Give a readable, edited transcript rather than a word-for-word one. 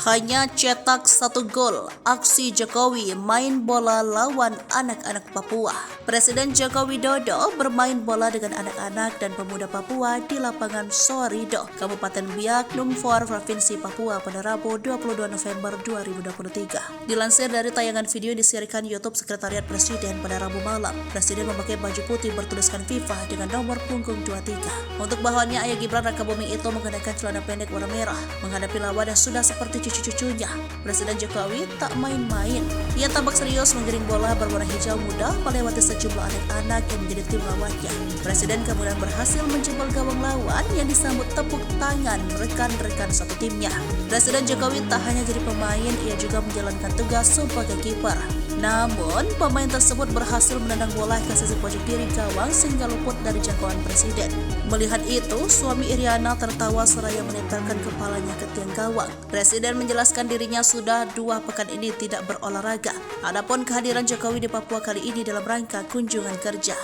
Hanya cetak 1 gol, aksi Jokowi main bola lawan anak-anak Papua. Presiden Joko Widodo bermain bola dengan anak-anak dan pemuda Papua di lapangan Sorido, Kabupaten Biak Numfor, Provinsi Papua pada Rabu 22 November 2023. Dilansir dari tayangan video yang disiarkan YouTube Sekretariat Presiden pada Rabu malam, Presiden memakai baju putih bertuliskan FIFA dengan nomor punggung 23. Untuk bawahannya, Ayah Gibran Rakabuming itu mengenakan celana pendek warna merah, menghadapi lawan yang sudah seperti cucu-cucunya. Presiden Jokowi tak main-main. Ia tampak serius menggiring bola berwarna hijau muda melewati sejumlah anak-anak yang menjadi tim lawannya. Presiden kemudian berhasil menjebol gawang lawan yang disambut tepuk tangan rekan-rekan satu timnya. Presiden Jokowi tak hanya jadi pemain, ia juga menjalankan tugas sebagai kiper. Namun, pemain tersebut berhasil menendang bola ke sisi pojok kiri gawang sehingga luput dari jangkauan Presiden. Melihat itu, suami Iriana tertawa seraya menempelkan kepalanya ke tiang gawang. Presiden menjelaskan dirinya sudah 2 pekan ini tidak berolahraga. Adapun kehadiran Jokowi di Papua kali ini dalam rangka kunjungan kerja.